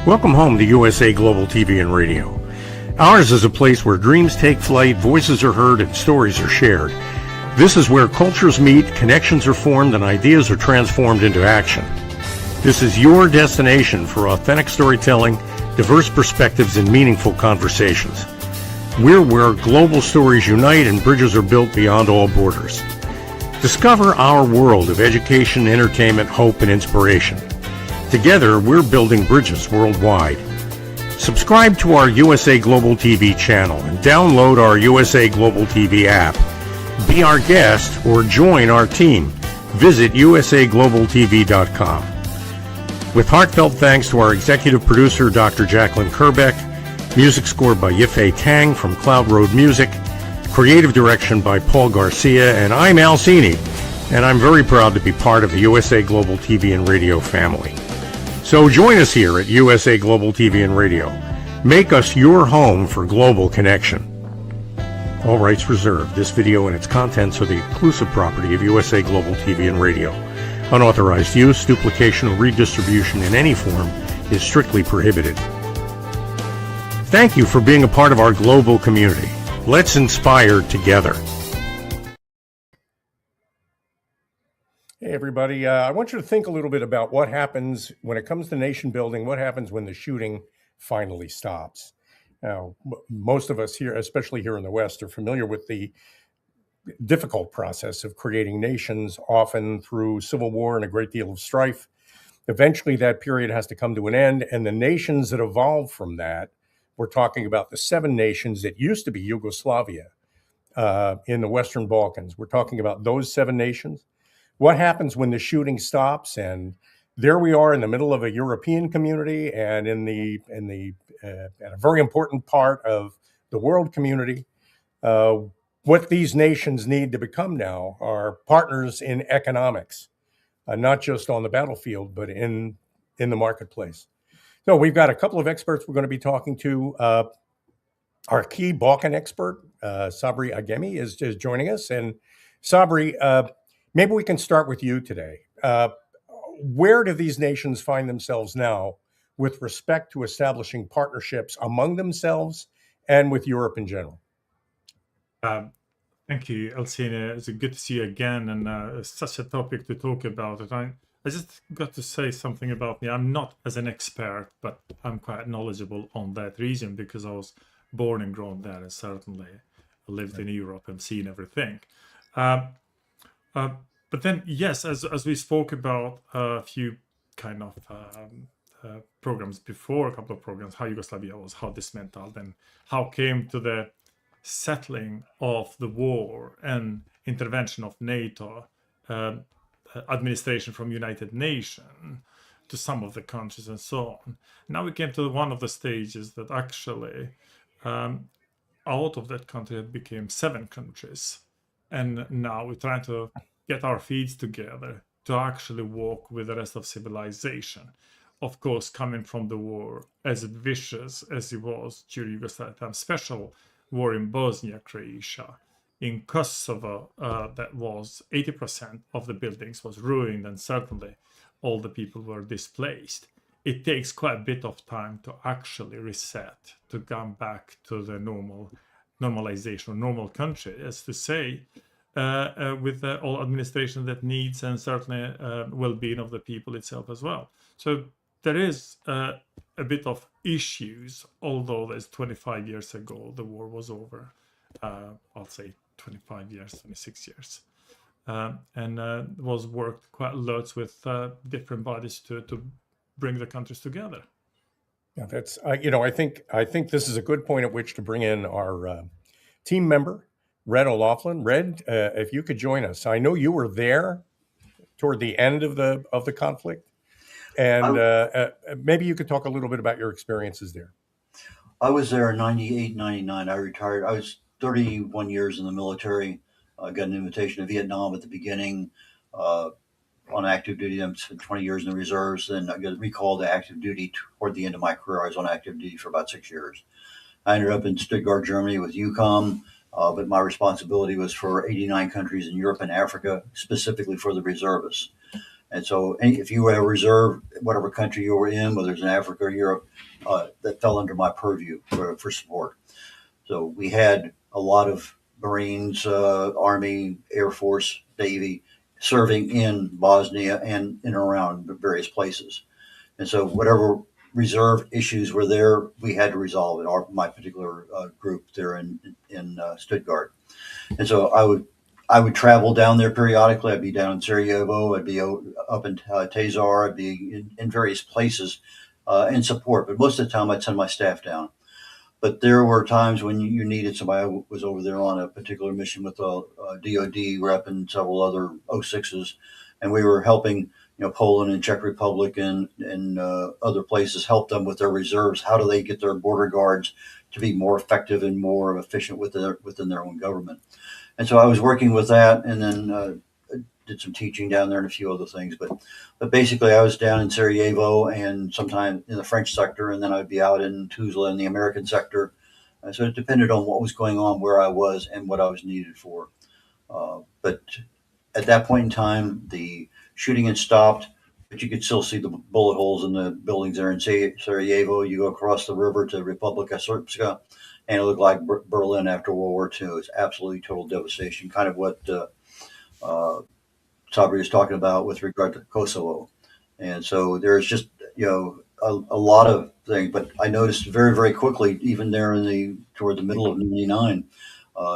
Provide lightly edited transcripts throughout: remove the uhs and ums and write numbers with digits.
Welcome home to USA Global TV and Radio. Ours is a place where dreams take flight, voices are heard, and stories are shared. This is where cultures meet, connections are formed, and ideas are transformed into action. This is your destination for authentic storytelling, diverse perspectives, and meaningful conversations. We're where global stories unite and bridges are built beyond all borders. Discover our world of education, entertainment, hope, and inspiration. Together, we're building bridges worldwide. Subscribe to our USA Global TV channel and download our USA Global TV app. Be our guest or join our team. Visit usaglobaltv.com. With heartfelt thanks to our executive producer, Dr. Jacqueline Kerbeck, music scored by Yifei Tang from Cloud Road Music, creative direction by Paul Garcia, and I'm Al Cini, and I'm very proud to be part of the USA Global TV and Radio family. So join us here at USA Global TV and Radio. Make us your home for global connection. All rights reserved. This video and its contents are the exclusive property of USA Global TV and Radio. Unauthorized use, duplication, or redistribution in any form is strictly prohibited. Thank you for being a part of our global community. Let's inspire together. Hey, everybody. I want you to think a little bit about what happens when it comes to nation building, what happens when the shooting finally stops. Now, most of us here, especially here in the West, are familiar with the difficult process of creating nations, often through civil war and a great deal of strife. Eventually, that period has to come to an end, and the nations that evolved from that, we're talking about the 7 nations that used to be Yugoslavia in the Western Balkans. We're talking about those 7 nations. What happens when the shooting stops? And there we are in the middle of a European community and in a very important part of the world community. What these nations need to become now are partners in economics, not just on the battlefield, but in the marketplace. So we've got a couple of experts we're going to be talking to. Our key Balkan expert, Sabri Agimi, is joining us. And Sabri, maybe we can start with you today. Where do these nations find themselves now with respect to establishing partnerships among themselves and with Europe in general? Thank you, Alcina. It's good to see you again, and it's such a topic to talk about. I just got to say something about me. I'm not as an expert, but I'm quite knowledgeable on that region because I was born and grown there, and certainly lived in Europe and seen everything. But then, yes, as we spoke about a few kind of programs before, a couple of programs, how Yugoslavia was, how dismantled, and how came to the settling of the war and intervention of NATO, administration from United Nations to some of the countries and so on. Now we came to one of the stages that actually out of that country it became 7 countries. And now we're trying to get our feet together to actually walk with the rest of civilization. Of course, coming from the war as vicious as it was during Yugoslavia time, special war in Bosnia, Croatia, in Kosovo, that was 80% of the buildings was ruined, and certainly all the people were displaced. It takes quite a bit of time to actually reset, to come back to the normalization, normal country, as to say, with all administration that needs, and certainly well-being of the people itself as well. So there is a bit of issues, although there's 25 years ago the war was over. I'll say 25 years, 26 years. And was worked quite a lot with different bodies to bring the countries together. Yeah, that's I think this is a good point at which to bring in our team member, Red O'Laughlin. Red, if you could join us. I know you were there toward the end of the conflict, and maybe you could talk a little bit about your experiences there. I was there in 98, 99. I retired. I was 31 years in the military. I got an invitation to Vietnam at the beginning on active duty. I spent 20 years in the reserves. Then I got recalled to active duty toward the end of my career. I was on active duty for about 6 years. I ended up in Stuttgart, Germany with UCOM, but my responsibility was for 89 countries in Europe and Africa, specifically for the reservists. And so if you had a reserve, whatever country you were in, whether it's in Africa or Europe, that fell under my purview for support. So we had a lot of Marines, Army, Air Force, Navy serving in Bosnia and in and around various places. And so whatever reserve issues were there, we had to resolve it. My particular group there in Stuttgart. And so I would travel down there periodically. I'd be down in Sarajevo. I'd be up in Tazar. I'd be in various places in support. But most of the time, I'd send my staff down. But there were times when you needed somebody. I was over there on a particular mission with a DoD rep and several other O6s, and we were helping Poland and Czech Republic and other places, help them with their reserves. How do they get their border guards to be more effective and more efficient within their own government? And so I was working with that, and then did some teaching down there and a few other things. But basically, I was down in Sarajevo and sometimes in the French sector, and then I'd be out in Tuzla in the American sector. So it depended on what was going on, where I was, and what I was needed for. But at that point in time, the shooting had stopped, but you could still see the bullet holes in the buildings there in Sarajevo. You go across the river to Republika Srpska, and it looked like Berlin after World War II. It's absolutely total devastation, kind of what Sabri was talking about with regard to Kosovo. And so there's just, a lot of things. But I noticed very, very quickly, even there toward the middle of '99,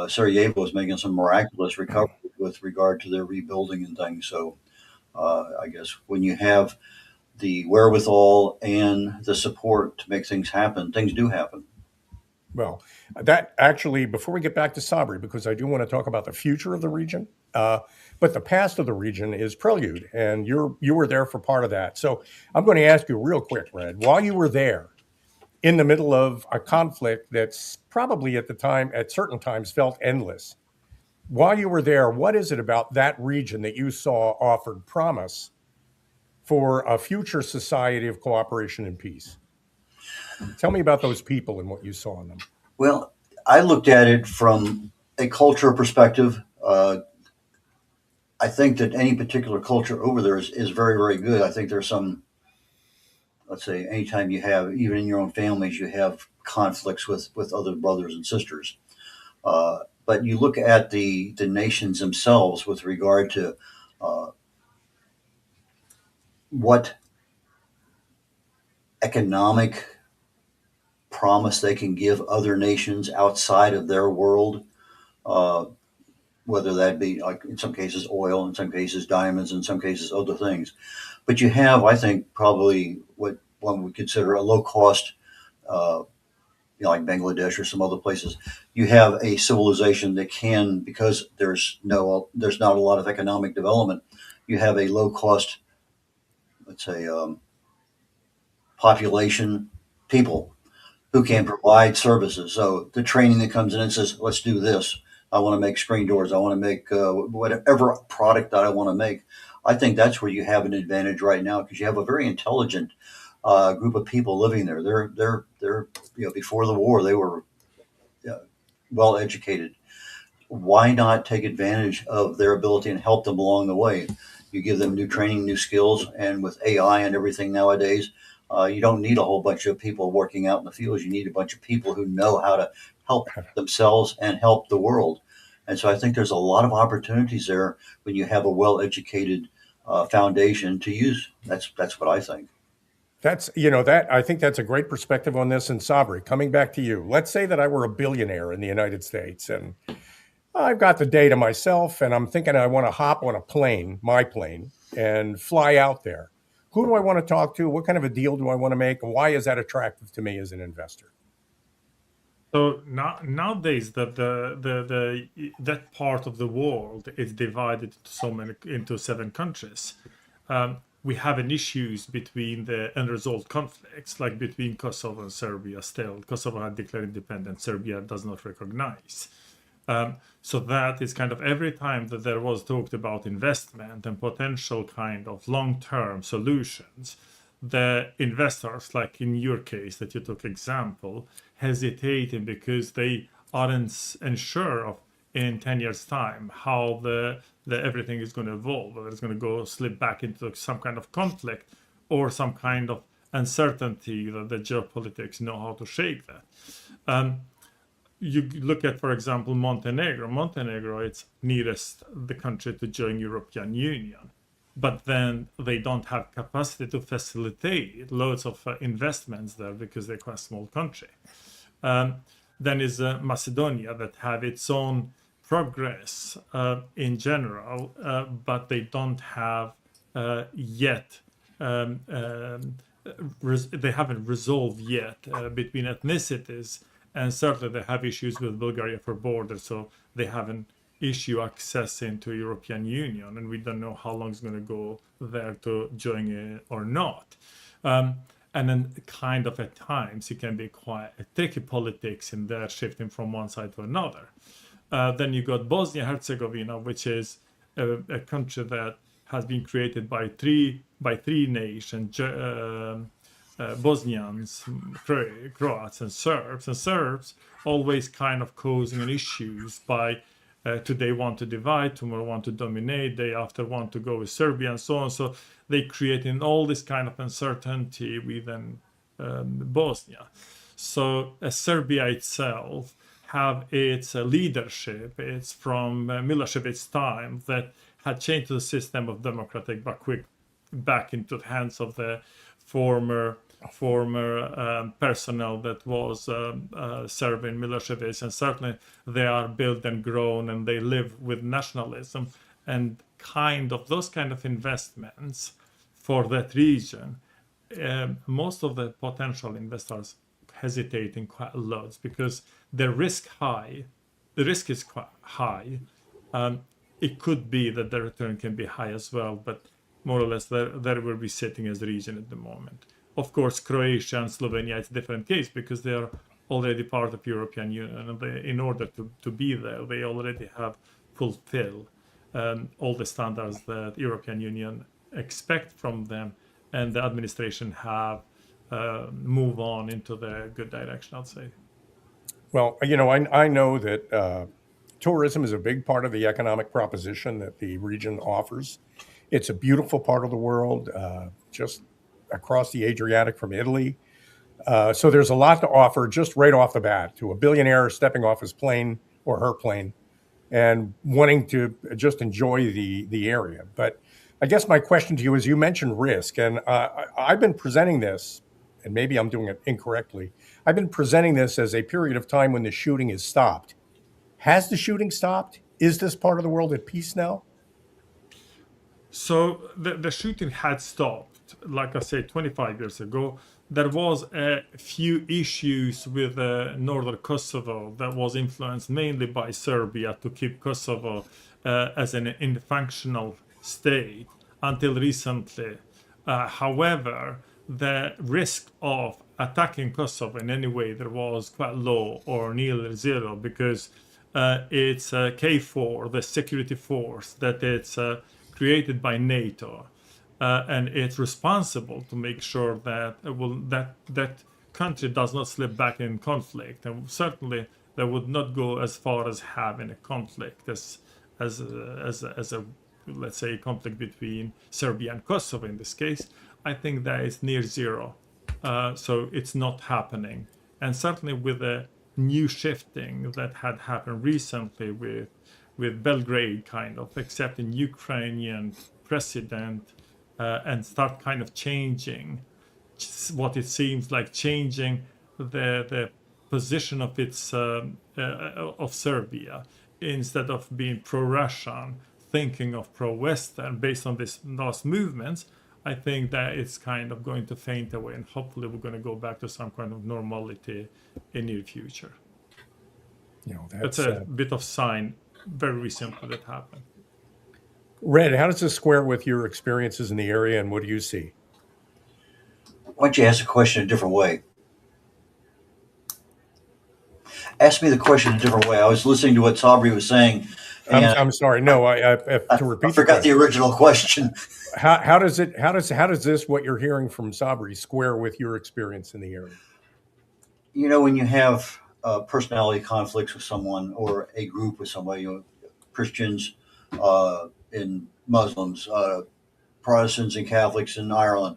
Sarajevo was making some miraculous recovery with regard to their rebuilding and things. So I guess when you have the wherewithal and the support to make things happen, things do happen. Well, that actually, before we get back to Sabri, because I do want to talk about the future of the region, but the past of the region is Prelude, and you were there for part of that. So I'm going to ask you real quick, Red, while you were there in the middle of a conflict that's probably at certain times felt endless, while you were there, what is it about that region that you saw offered promise for a future society of cooperation and peace? Tell me about those people and what you saw in them. Well, I looked at it from a cultural perspective. I think that any particular culture over there is very, very good. I think there's some, let's say, anytime you have, even in your own families, you have conflicts with other brothers and sisters. But you look at the nations themselves with regard to what economic promise they can give other nations outside of their world, whether that be, like in some cases oil, in some cases diamonds, in some cases other things. But you have, I think, probably what one would consider a low cost, like Bangladesh or some other places. You have a civilization that can, because there's not a lot of economic development. You have a low cost, let's say, population, people who can provide services. So the training that comes in and says, let's do this. I want to make screen doors. I want to make whatever product that I want to make. I think that's where you have an advantage right now, because you have a very intelligent group of people living there. They're before the war, they were well educated. Why not take advantage of their ability and help them along the way? You give them new training, new skills, and with AI and everything nowadays, you don't need a whole bunch of people working out in the fields. You need a bunch of people who know how to help themselves and help the world. And so I think there's a lot of opportunities there when you have a well-educated foundation to use. That's what I think. I think that's a great perspective on this. And Sabri, coming back to you, let's say that I were a billionaire in the United States and I've got the data myself and I'm thinking I want to hop on my plane, and fly out there. Who do I want to talk to? What kind of a deal do I want to make? And why is that attractive to me as an investor? So nowadays, that that part of the world is divided into 7 countries. We have an issues between the unresolved conflicts, like between Kosovo and Serbia. Still, Kosovo had declared independence. Serbia does not recognize. So that is kind of, every time that there was talked about investment and potential kind of long-term solutions, the investors, like in your case that you took example, hesitating because they aren't unsure of in 10 years' time, how the everything is going to evolve, whether it's going to go slip back into some kind of conflict or some kind of uncertainty that the geopolitics know how to shake that. You look at, for example, Montenegro. Montenegro, it's nearest the country to join European Union, but then they don't have capacity to facilitate loads of investments there because they're quite a small country. Then is Macedonia, that have its own progress in general, but they don't have yet, they haven't resolved yet between ethnicities, and certainly they have issues with Bulgaria for borders, so they haven't issue access into European Union, and we don't know how long it's going to go there to join it or not. And then kind of at times it can be quite a tricky politics in there, shifting from one side to another. Then you got Bosnia Herzegovina, which is a country that has been created by three nations: Bosnians, Croats, and Serbs. And Serbs always kind of causing issues by today want to divide, tomorrow want to dominate, day after want to go with Serbia, and so on. So they creating all this kind of uncertainty within Bosnia. So Serbia itself have its leadership. It's from Milosevic's time that had changed the system of democratic, but quick back into the hands of the former personnel that was serving Milosevic, and certainly they are built and grown and they live with nationalism, and kind of those kind of investments for that region. Most of the potential investors hesitating quite a lot because the risk is quite high. It could be that the return can be high as well, but more or less there will be sitting as a region at the moment. Of course, Croatia and Slovenia, it's a different case because they are already part of European Union, and in order to be there, they already have fulfilled all the standards that European Union expect from them, and the administration have moved on into the good direction, I'd say. Well, I know that tourism is a big part of the economic proposition that the region offers. It's a beautiful part of the world, just across the Adriatic from Italy. So there's a lot to offer just right off the bat to a billionaire stepping off his plane or her plane and wanting to just enjoy the area. But I guess my question to you is, you mentioned risk, and I've been presenting this, and maybe I'm doing it incorrectly. I've been presenting this as a period of time when the shooting is stopped. Has the shooting stopped? Is this part of the world at peace now? So the shooting had stopped, like I said, 25 years ago. There was a few issues with northern Kosovo that was influenced mainly by Serbia to keep Kosovo as an functional state until recently. However, the risk of attacking Kosovo in any way there was quite low or nearly zero, because it's KFOR, the security force that it's created by NATO, and it's responsible to make sure that that country does not slip back in conflict, and certainly they would not go as far as having a conflict as a let's say conflict between Serbia and Kosovo in this case. I think that is near zero, so it's not happening. And certainly with the new shifting that had happened recently with Belgrade kind of accepting Ukrainian president and start kind of changing what it seems like changing the position of its of Serbia, instead of being pro-Russian, thinking of pro-Western based on these last movements. I think that it's kind of going to faint away, and hopefully we're going to go back to some kind of normality in near future. That's a bit of sign very recently that happened. Red, how does this square with your experiences in the area, and what do you see? Why don't you ask the question a different way? Ask me the question a different way. I was listening to what Sabri was saying. I'm sorry. No, I to repeat. I forgot the original question. How does this, what you're hearing from Sabri, square with your experience in the area? When you have personality conflicts with someone or a group with somebody, Christians and Muslims, Protestants and Catholics in Ireland.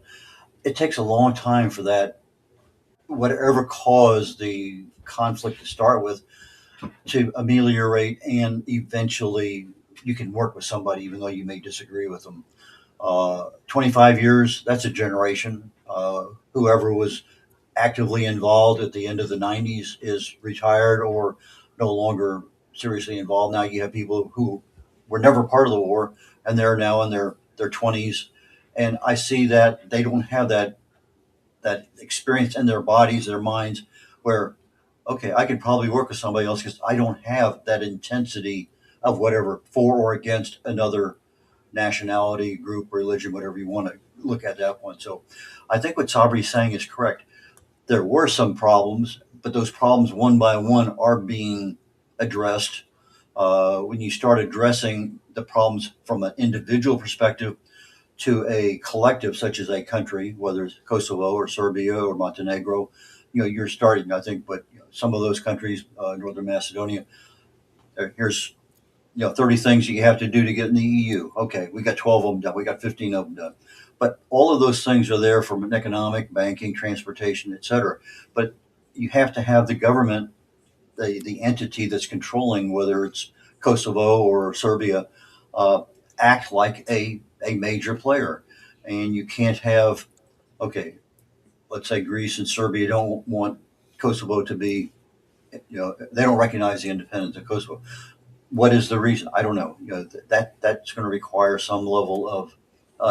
It takes a long time for that, whatever caused the conflict to start with, to ameliorate, and eventually you can work with somebody even though you may disagree with them. 25 years, that's a generation. Whoever was actively involved at the end of the 90s is retired or no longer seriously involved. Now you have people who were never part of the war and they're now in their 20s. And I see that they don't have that experience in their bodies, their minds, where, okay, I could probably work with somebody else because I don't have that intensity of whatever for or against another nationality, group, religion, whatever you want to look at that one. So I think what Sabri's saying is correct. There were some problems, but those problems one by one are being addressed. When you start addressing the problems from an individual perspective to a collective, such as a country, whether it's Kosovo or Serbia or Montenegro, you're starting, I think, but some of those countries, Northern Macedonia, here's 30 things you have to do to get in the EU. Okay, we got 12 of them done. We got 15 of them done. But all of those things are there from an economic, banking, transportation, et cetera. But you have to have the government, the entity that's controlling, whether it's Kosovo or Serbia, act like a major player. And you can't have, okay, let's say Greece and Serbia don't want Kosovo to be, they don't recognize the independence of Kosovo. What is the reason? I don't know. That's going to require some level of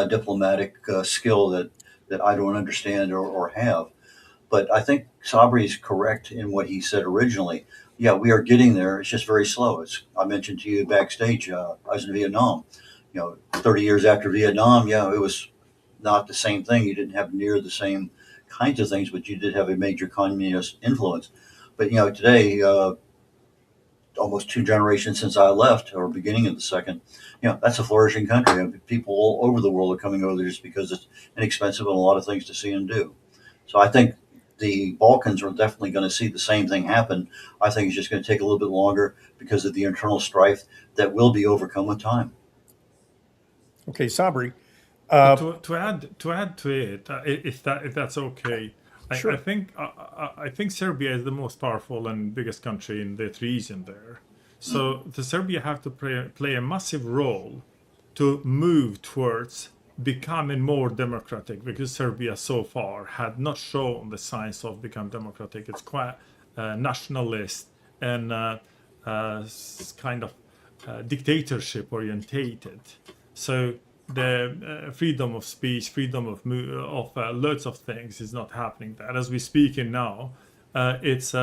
diplomatic skill that I don't understand or have. But I think Sabri is correct in what he said originally. Yeah, we are getting there. It's just very slow. I mentioned to you backstage. I was in Vietnam. 30 years after Vietnam, it was not the same thing. You didn't have near the same kinds of things, but you did have a major communist influence. But today, almost 2 generations since I left, or beginning of the second, that's a flourishing country. And people all over the world are coming over there just because it's inexpensive and a lot of things to see and do. So I think the Balkans are definitely going to see the same thing happen. I think it's just going to take a little bit longer because of the internal strife that will be overcome with time. Okay, Sabri. To add to it, if that's okay, Sure. I think Serbia is the most powerful and biggest country in that region there. So the Serbia have to play a massive role to move towards becoming more democratic, because Serbia so far had not shown the signs of becoming democratic. It's quite nationalist and kind of dictatorship orientated. So the freedom of speech, freedom of loads of things is not happening there. As we speak in now, it's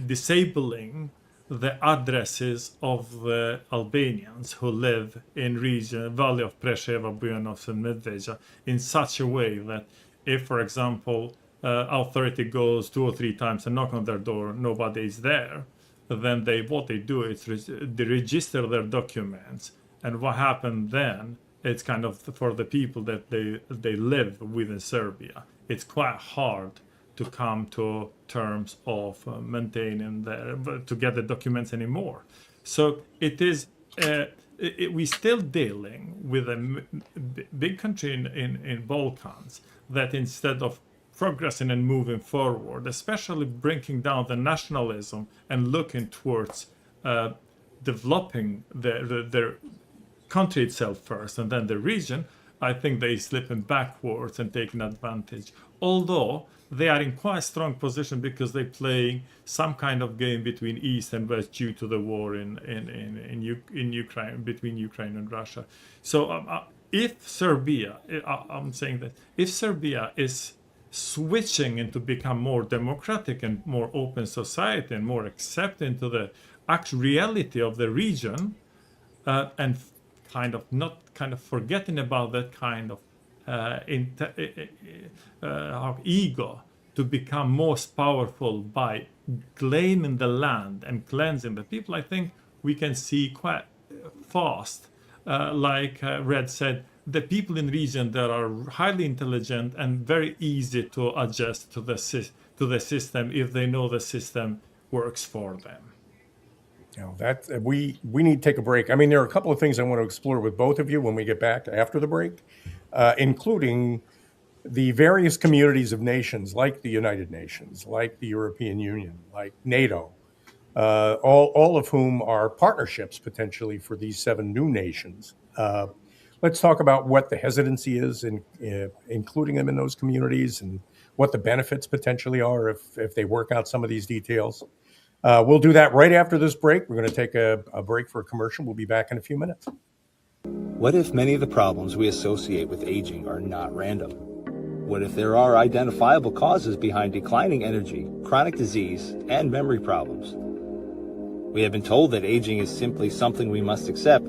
disabling the addresses of the Albanians who live in region Valley of Preševa, Bujanovce and Medveđa in such a way that if, for example, authority goes 2 or 3 times and knock on their door, nobody is there, then what they do is they register their documents. And what happened then, it's kind of for the people that they live within Serbia. It's quite hard to come to terms of maintaining to get the documents anymore. So it is, we're still dealing with a big country in Balkans that instead of progressing and moving forward, especially breaking down the nationalism and looking towards developing their country itself first and then the region, I think they're slipping backwards and taking advantage. Although they are in quite a strong position because they're playing some kind of game between East and West due to the war in Ukraine, between Ukraine and Russia. So if Serbia, I'm saying that if Serbia is switching into become more democratic and more open society and more accepting to the actual reality of the region, and kind of forgetting about that kind of ego to become most powerful by claiming the land and cleansing the people, I think we can see quite fast, like Red said, the people in region that are highly intelligent and very easy to adjust to to the system if they know the system works for them. That we need to take a break. I mean, there are a couple of things I want to explore with both of you when we get back after the break, including the various communities of nations like the United Nations, like the European Union, like NATO, all of whom are partnerships potentially for these 7 new nations. Let's talk about what the hesitancy is in including them in those communities and what the benefits potentially are if they work out some of these details. We'll do that right after this break. We're going to take a break for a commercial. We'll be back in a few minutes. What if many of the problems we associate with aging are not random? What if there are identifiable causes behind declining energy, chronic disease, and memory problems? We have been told that aging is simply something we must accept,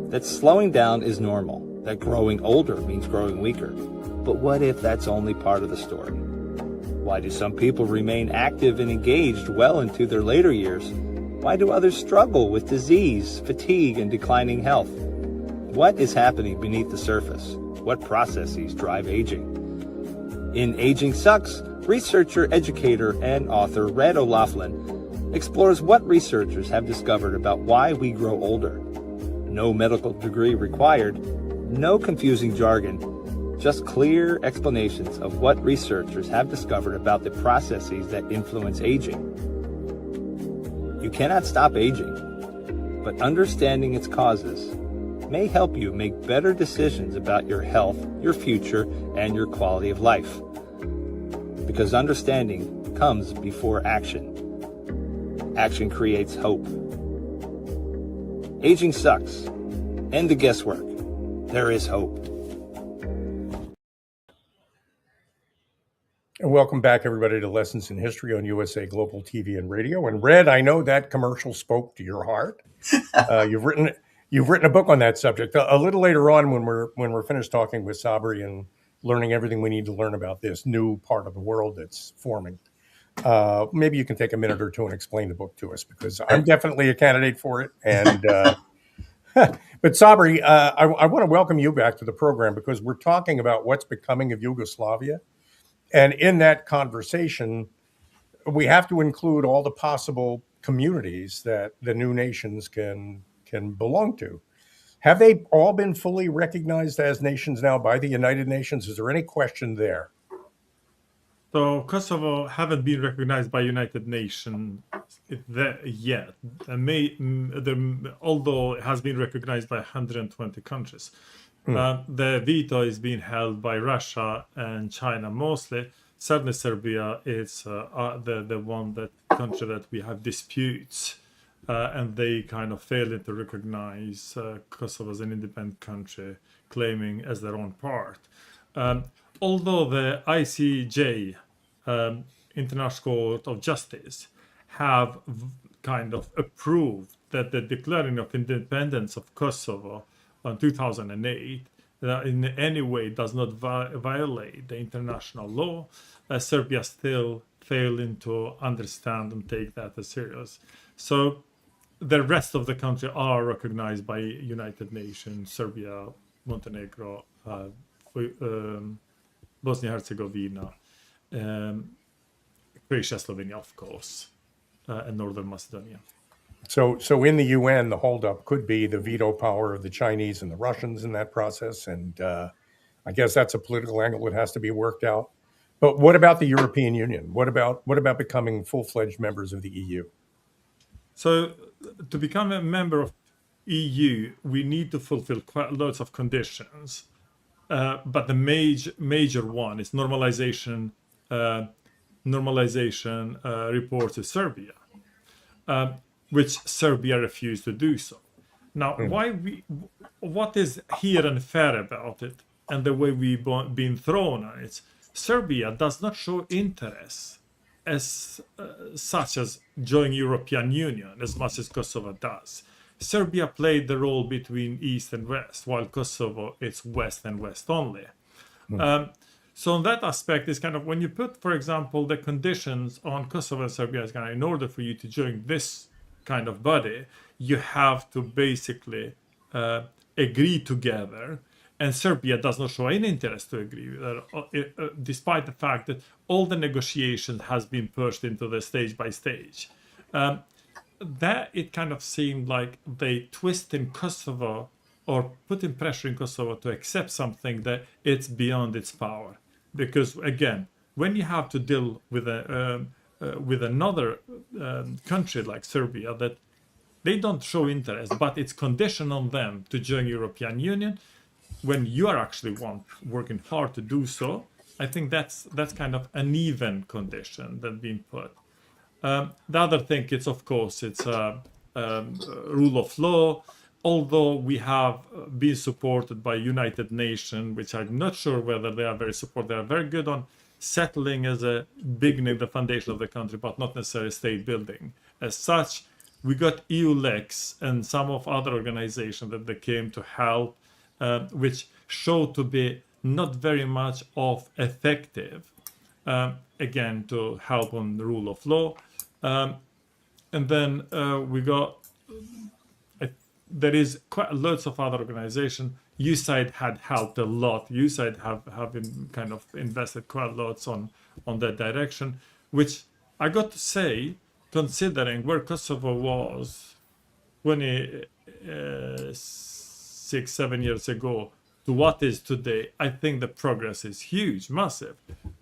that slowing down is normal, that growing older means growing weaker. But what if that's only part of the story? Why do some people remain active and engaged well into their later years? Why do others struggle with disease, fatigue, and declining health? What is happening beneath the surface? What processes drive aging? In Aging Sucks, researcher, educator, and author Red O'Laughlin explores what researchers have discovered about why we grow older. No medical degree required, no confusing jargon, just clear explanations of what researchers have discovered about the processes that influence aging. You cannot stop aging, but understanding its causes may help you make better decisions about your health, your future, and your quality of life. Because understanding comes before action. Action creates hope. Aging sucks. End the guesswork. There is hope. And welcome back, everybody, to Lessons in History on USA Global TV and Radio. And Red, I know that commercial spoke to your heart. You've written a book on that subject. A little later on, when we're finished talking with Sabri and learning everything we need to learn about this new part of the world that's forming, maybe you can take a minute or two and explain the book to us, because I'm definitely a candidate for it. And but Sabri, I want to welcome you back to the program, because we're talking about what's becoming of Yugoslavia. And in that conversation, we have to include all the possible communities that the new nations can belong to. Have they all been fully recognized as nations now by the United Nations? Is there any question there? So Kosovo haven't been recognized by United Nations yet, although it has been recognized by 120 countries. The veto is being held by Russia and China mostly. Certainly Serbia is the country that we have disputes, and they kind of failing to recognize Kosovo as an independent country, claiming as their own part. Although the ICJ, International Court of Justice, have kind of approved that the declaring of independence of Kosovo in 2008 in any way does not violate the international law, Serbia still failing to understand and take that as serious. So the rest of the country are recognized by United Nations: Serbia, Montenegro, Bosnia Herzegovina, Croatia, Slovenia, of course, and Northern Macedonia. So in the UN, the holdup could be the veto power of the Chinese and the Russians in that process, and I guess that's a political angle that has to be worked out. But what about the European Union? What about becoming full-fledged members of the EU? So to become a member of EU, we need to fulfill quite lots of conditions, but the major one is normalization report to Serbia. Which Serbia refused to do so. Now, what is here unfair about it, and the way we've been thrown on it? Serbia does not show interest as such as joining European Union as much as Kosovo does. Serbia played the role between East and West, while Kosovo is West and West only. So in that aspect, is kind of when you put, for example, the conditions on Kosovo and Serbia, is kind of in order for you to join this kind of body, you have to basically agree together And Serbia does not show any interest to agree with that, despite the fact that all the negotiations has been pushed into the stage by stage. That it kind of seemed like they twist in Kosovo or put in pressure in Kosovo to accept something that it's beyond its power. Because again, when you have to deal with another country like Serbia that they don't show interest, but it's conditioned on them to join European Union, when you are actually working hard to do so, I think that's kind of an even condition that's being put. The other thing is, of course, it's rule of law. Although we have been supported by United Nations, which I'm not sure whether they are very supportive. They are very good on settling as a beginning, the foundation of the country, but not necessarily state building. As such, we got EU-LEX and some of other organizations that they came to help, which show to be not very much of effective, again, to help on the rule of law. And then we got, there is quite lots of other organizations. USAID had helped a lot. USAID have been kind of invested quite lots on that direction, which I got to say, considering where Kosovo was 6-7 years ago to what is today, I think the progress is huge, massive.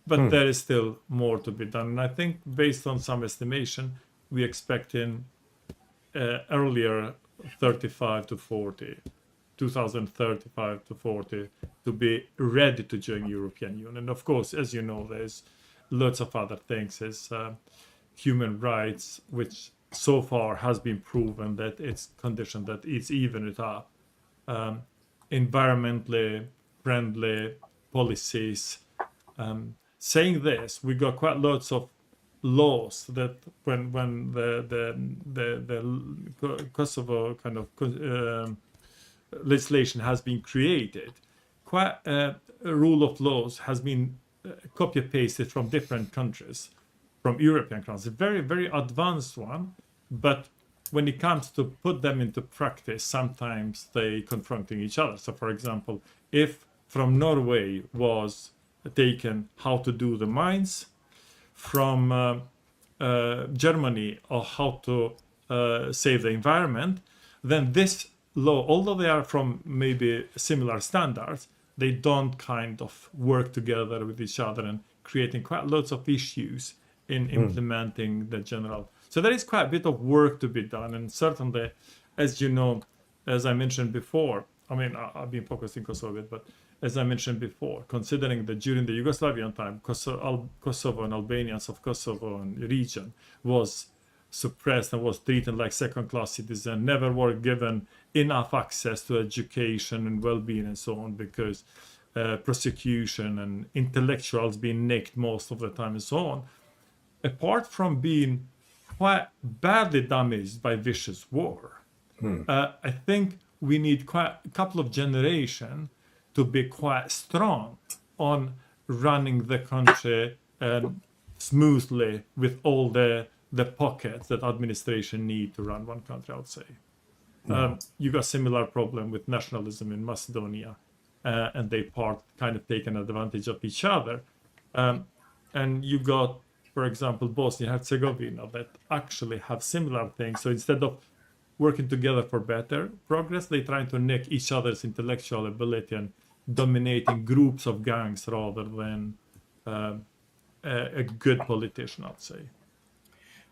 But there is still more to be done. And I think based on some estimation, we expect in earlier 35 to 40, 2035 to 40, to be ready to join European Union. And of course, as you know, there's lots of other things as human rights, which so far has been proven that it's conditioned that it's even it up. Environmentally friendly policies. Saying this, we got quite lots of laws that when the Kosovo kind of legislation has been created, quite a rule of laws has been copy pasted from different countries, from European countries. A very, very advanced one, but when it comes to put them into practice, sometimes they confronting each other. So for example, if from Norway was taken how to do the mines, from Germany or how to save the environment, then this law, although they are from maybe similar standards, they don't kind of work together with each other and creating quite lots of issues in implementing the general. So there is quite a bit of work to be done. And certainly, as you know, as I mentioned before, I mean, I've been focusing Kosovo a bit, but as I mentioned before, considering that during the Yugoslavian time, Kosovo and Albanians of Kosovo and region was suppressed and was treated like second-class citizens, never were given enough access to education and well-being and so on, because prosecution and intellectuals being nicked most of the time and so on. Apart from being quite badly damaged by vicious war, I think we need quite a couple of generations to be quite strong on running the country smoothly with all the pockets that administration need to run one country, I would say. You got similar problem with nationalism in Macedonia, and they kind of taken advantage of each other. And you got, for example, Bosnia and Herzegovina that actually have similar things. So instead of working together for better progress, they try to nick each other's intellectual ability and dominating groups of gangs rather than a good politician, I'd say.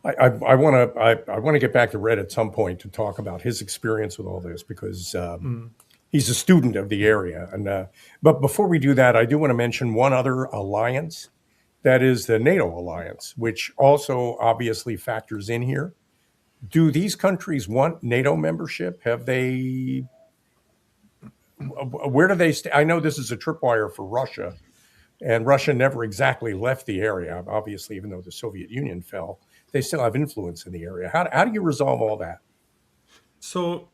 I want to get back to Red at some point to talk about his experience with all this, because he's a student of the area. And but before we do that, I do want to mention one other alliance, that is the NATO alliance, which also obviously factors in here. Do these countries want NATO membership? Have they? Where do they stay? I know this is a tripwire for Russia, and Russia never exactly left the area. Obviously, even though the Soviet Union fell, they still have influence in the area. How do you resolve all that? So,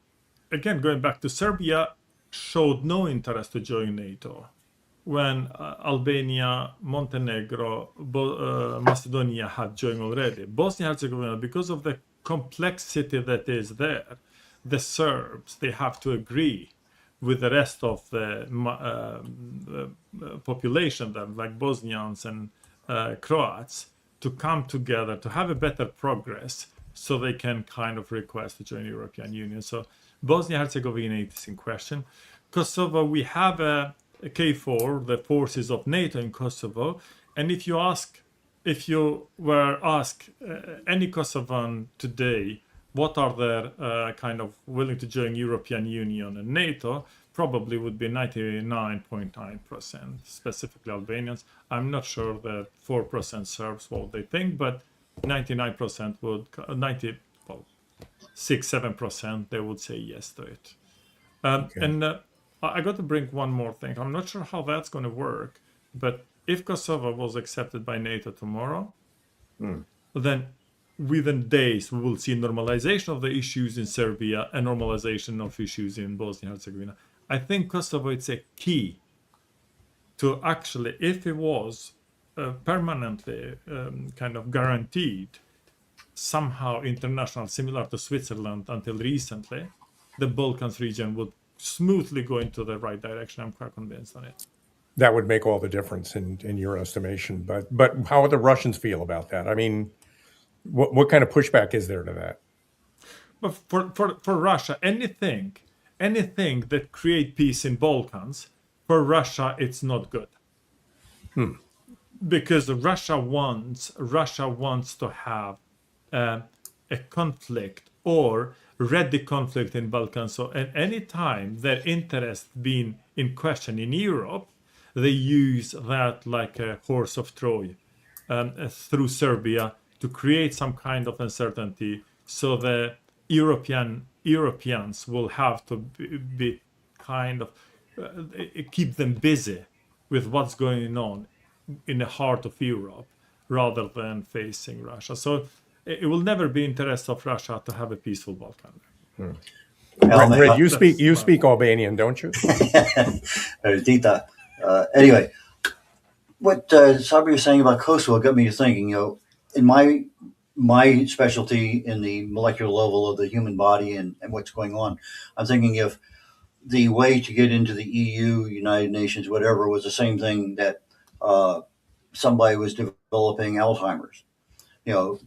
again, going back to Serbia, showed no interest to join NATO. When Albania, Montenegro, Macedonia had joined already. Bosnia and Herzegovina, because of the complexity that is there, the Serbs, they have to agree with the rest of the population, then, like Bosnians and Croats, to come together to have a better progress, so they can kind of request to join the European Union. So Bosnia-Herzegovina is in question. Kosovo, we have a KFOR, the forces of NATO in Kosovo, and if you were asked any Kosovan today, what are their kind of willing to join European Union and NATO, probably would be 99.9%, specifically Albanians. I'm not sure that 4% Serbs what they think, but 99% would, 6-7%, they would say yes to it. And I got to bring one more thing. I'm not sure how that's going to work, but if Kosovo was accepted by NATO tomorrow, then within days we will see normalization of the issues in Serbia and normalization of issues in Bosnia and Herzegovina. I think Kosovo is a key to actually, if it was permanently kind of guaranteed somehow international, similar to Switzerland until recently, the Balkans region would smoothly go into the right direction. I'm quite convinced on it. That would make all the difference in your estimation. But how would the Russians feel about that? I mean, what kind of pushback is there to that? But for Russia, anything that create peace in Balkans, for Russia, it's not good. Because Russia wants to have a conflict or ready conflict in Balkans. So at any time their interest being in question in Europe, they use that like a horse of Troy through Serbia to create some kind of uncertainty. So the Europeans will have to be kind of keep them busy with what's going on in the heart of Europe rather than facing Russia. So it will never be interest of Russia to have a peaceful Balkan. Red, you speak Albanian, don't you? Anyway, what Sabri was saying about Kosovo got me to thinking. In my specialty in the molecular level of the human body and what's going on, I'm thinking if the way to get into the EU, United Nations, whatever, was the same thing that somebody was developing Alzheimer's.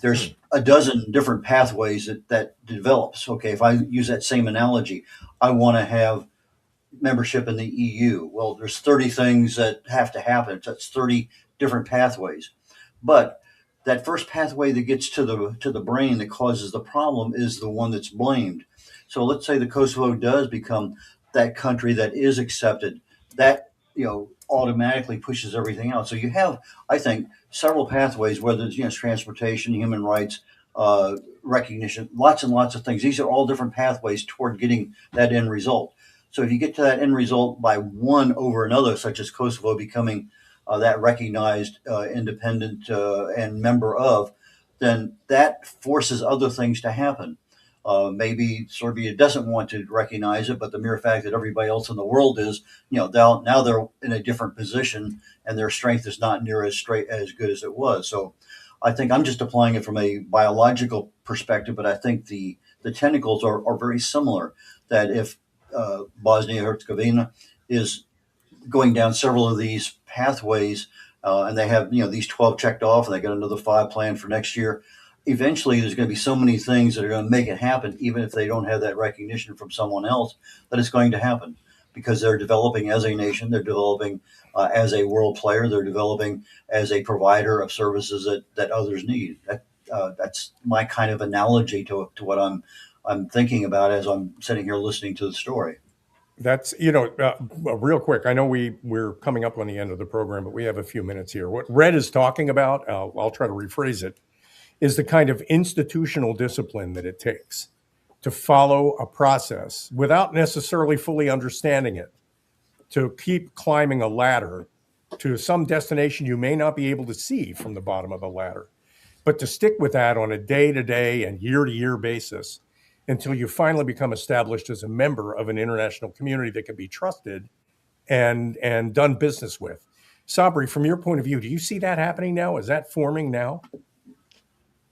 There's a dozen different pathways that develops. Okay, if I use that same analogy, I want to have membership in the EU. Well, there's 30 things that have to happen. That's 30 different pathways. But that first pathway that gets to the brain that causes the problem is the one that's blamed. So let's say the Kosovo does become that country that is accepted. That automatically pushes everything out. So you have, I think, several pathways, whether it's transportation, human rights, recognition, lots and lots of things. These are all different pathways toward getting that end result. So if you get to that end result by one over another, such as Kosovo becoming that recognized independent and member of, then that forces other things to happen. Maybe Serbia doesn't want to recognize it, but the mere fact that everybody else in the world is, now they're in a different position and their strength is not near as good as it was. So I think I'm just applying it from a biological perspective, but I think the tentacles are very similar. That if Bosnia Herzegovina is going down several of these pathways and they have these 12 checked off and they got another 5 planned for next year, eventually there's going to be so many things that are going to make it happen, even if they don't have that recognition from someone else, that it's going to happen because they're developing as a nation, they're developing as a world player, they're developing as a provider of services that others need. That's my kind of analogy to what I'm thinking about as I'm sitting here listening to the story. That's, real quick, I know we're coming up on the end of the program, but we have a few minutes here. What Red is talking about, I'll try to rephrase it, is the kind of institutional discipline that it takes to follow a process without necessarily fully understanding it, to keep climbing a ladder to some destination you may not be able to see from the bottom of the ladder, but to stick with that on a day-to-day and year-to-year basis until you finally become established as a member of an international community that can be trusted and done business with. Sabri, from your point of view, do you see that happening now? Is that forming now?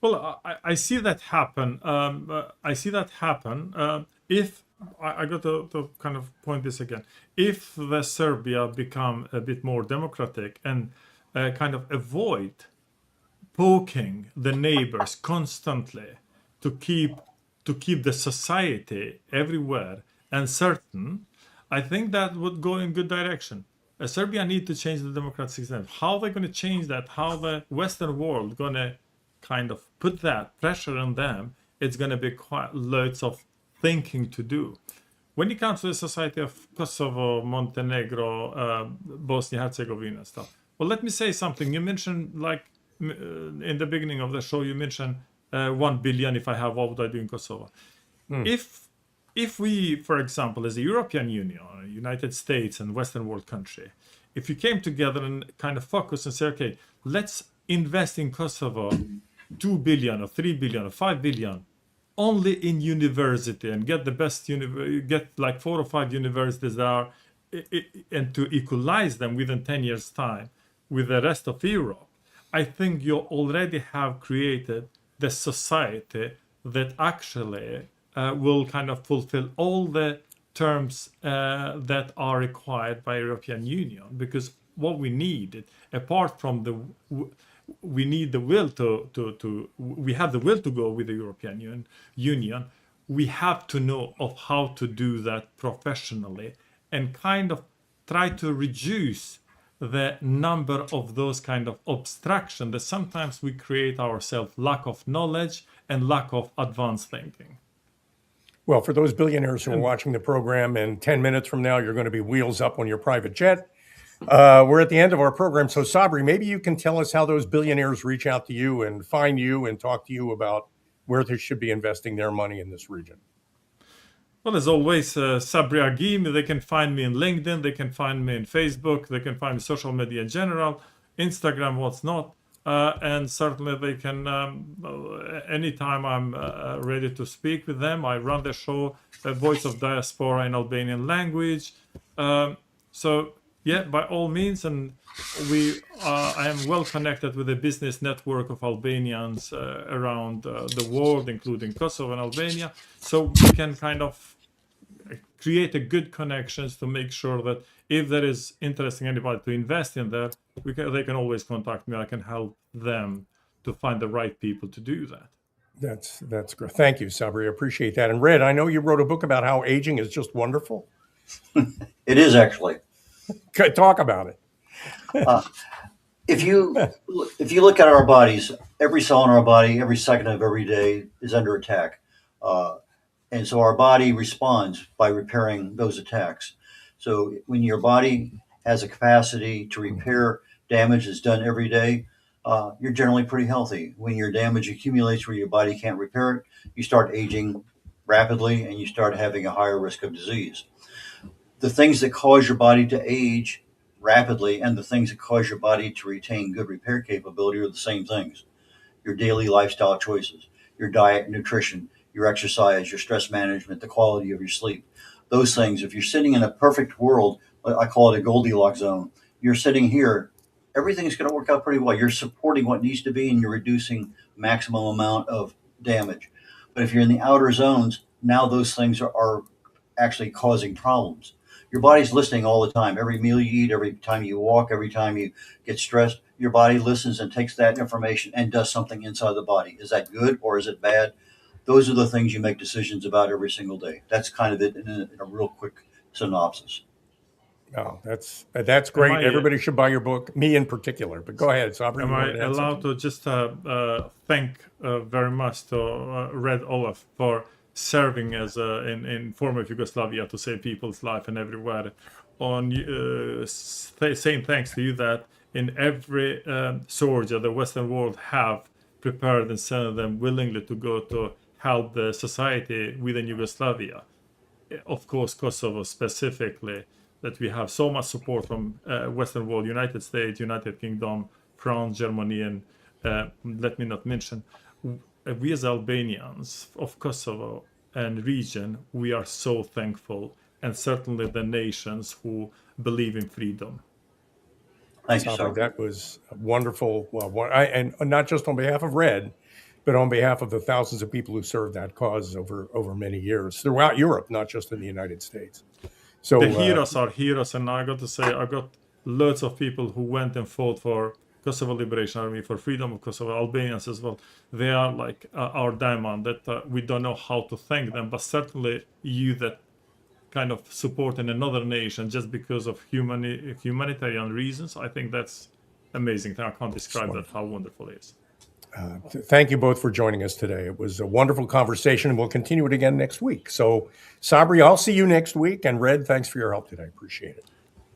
Well, I see that happen. If I got to kind of point this again. If the Serbia become a bit more democratic and kind of avoid poking the neighbors constantly to keep the society everywhere uncertain, I think that would go in good direction. Serbia need to change the democratic system. How they're going to change that? How the Western world going to kind of put that pressure on them? It's going to be quite loads of thinking to do. When it comes to the society of Kosovo, Montenegro, Bosnia, Herzegovina stuff. Well, let me say something. You mentioned in the beginning of the show, you mentioned 1 billion if I have what would I do in Kosovo. If we, for example, as a European Union, United States and Western world country, if you came together and kind of focus and say, okay, let's invest in Kosovo 2 billion or 3 billion or 5 billion only in university and get the best, get like 4 or 5 universities that are, and to equalize them within 10 years time with the rest of Europe, I think you already have created the society that actually will kind of fulfill all the terms that are required by European Union. Because what we need, apart from we need the will we have the will to go with the European Union. We have to know of how to do that professionally and kind of try to reduce the number of those kind of obstruction that sometimes we create ourselves, lack of knowledge and lack of advanced thinking. Well, for those billionaires who are watching the program, in 10 minutes from now, you're going to be wheels up on your private jet. We're at the end of our program. So, Sabri, maybe you can tell us how those billionaires reach out to you and find you and talk to you about where they should be investing their money in this region. Well, as always, Sabri Agimi, they can find me in LinkedIn, they can find me in Facebook, they can find me social media in general, Instagram, what's not. And certainly they can, anytime I'm ready to speak with them. I run the show, Voice of Diaspora in Albanian language. So, yeah, by all means, and I am well connected with the business network of Albanians around the world, including Kosovo and Albania. So we can kind of create a good connections to make sure that if there is interesting anybody to invest in there, they can always contact me. I can help them to find the right people to do that. That's great. Thank you, Sabri. I appreciate that. And Red, I know you wrote a book about how aging is just wonderful. It is actually. Talk about it. If you look at our bodies, every cell in our body, every second of every day is under attack. And so our body responds by repairing those attacks. So when your body has a capacity to repair damage that's done every day, you're generally pretty healthy. When your damage accumulates where your body can't repair it, you start aging rapidly and you start having a higher risk of disease. The things that cause your body to age rapidly and the things that cause your body to retain good repair capability are the same things. Your daily lifestyle choices, your diet, nutrition, your exercise, your stress management, the quality of your sleep. Those things, if you're sitting in a perfect world, I call it a Goldilocks zone, you're sitting here, everything's going to work out pretty well. You're supporting what needs to be and you're reducing maximum amount of damage. But if you're in the outer zones, now those things are actually causing problems. Your body's listening all the time. Every meal you eat, every time you walk, every time you get stressed, your body listens and takes that information and does something inside the body. Is that good or is it bad? Those are the things you make decisions about every single day. That's kind of it in a real quick synopsis. Oh, that's great. Everybody should buy your book, me in particular. But go ahead, Sabri. Am I allowed to just thank very much to Red Olaf for serving as in former Yugoslavia to save people's life and everywhere. On saying thanks to you that in every soldier the Western world have prepared and sent them willingly to go to help the society within Yugoslavia. Of course, Kosovo specifically, that we have so much support from Western world, United States, United Kingdom, France, Germany, and let me not mention, we as Albanians of Kosovo and region, we are so thankful, and certainly the nations who believe in freedom. Thank you, sir. That was wonderful. Well, and not just on behalf of Red, but on behalf of the thousands of people who served that cause over many years throughout Europe, not just in the United States. So The heroes are heroes, and I got to say, I got lots of people who went and fought for Kosovo Liberation Army, for freedom of Kosovo, Albanians as well. They are like our diamond that we don't know how to thank them, but certainly you that kind of support in another nation just because of humanitarian reasons, I think that's amazing. I can't describe that, how wonderful it is. Thank you both for joining us today. It was a wonderful conversation, and we'll continue it again next week. So, Sabri, I'll see you next week. And Red, thanks for your help today. Appreciate it.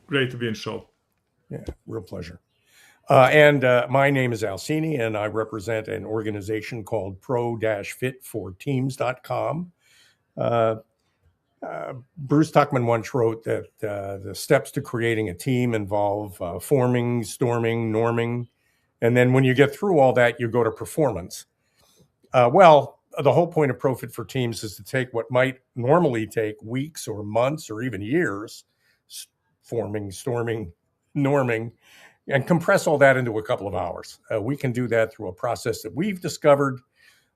Great to be in show. Yeah, real pleasure. And my name is Cini, and I represent an organization called pro-fitforteams.com. Bruce Tuckman once wrote that the steps to creating a team involve forming, storming, norming. And then when you get through all that, you go to performance. Well, the whole point of Pro Fit for Teams is to take what might normally take weeks or months or even years, forming, storming, norming, and compress all that into a couple of hours. We can do that through a process that we've discovered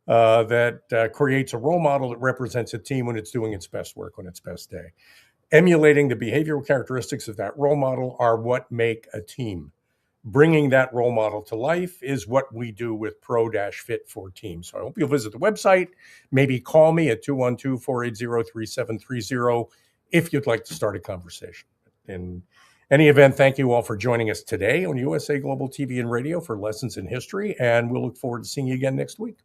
that creates a role model that represents a team when it's doing its best work on its best day. Emulating the behavioral characteristics of that role model are what make a team. Bringing that role model to life is what we do with Pro-Fit for Teams. So I hope you'll visit the website. Maybe call me at 212-480-3730 if you'd like to start a conversation. In any event, thank you all for joining us today on USA Global TV and Radio for Lessons in History, and we'll look forward to seeing you again next week.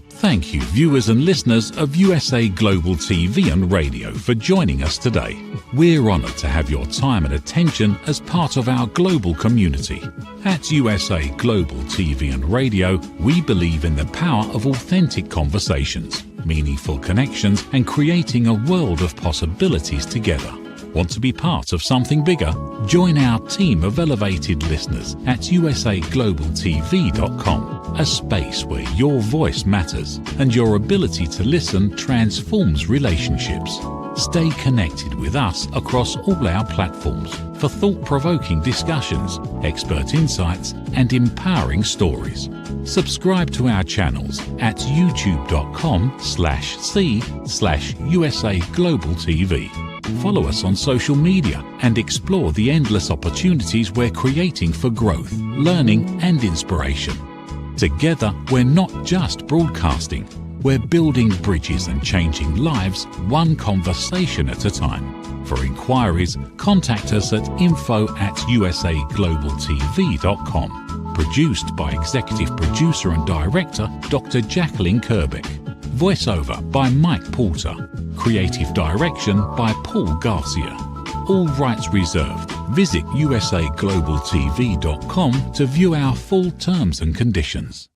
Thank you, viewers and listeners of USA Global TV and Radio, for joining us today. We're honoured to have your time and attention as part of our global community. At USA Global TV and Radio, we believe in the power of authentic conversations, meaningful connections, and creating a world of possibilities together. Want to be part of something bigger? Join our team of elevated listeners at usaglobaltv.com, a space where your voice matters and your ability to listen transforms relationships. Stay connected with us across all our platforms for thought-provoking discussions, expert insights, and empowering stories. Subscribe to our channels at youtube.com/c/USA Global TV. Follow us on social media and explore the endless opportunities we're creating for growth, learning, and inspiration. Together, we're not just broadcasting, we're building bridges and changing lives one conversation at a time. For inquiries, contact us at info@usaglobaltv.com. Produced by Executive Producer and Director Dr. Jacqueline Kerbeck. Voiceover by Mike Porter. Creative direction by Paul Garcia. All rights reserved. Visit usaglobaltv.com to view our full terms and conditions.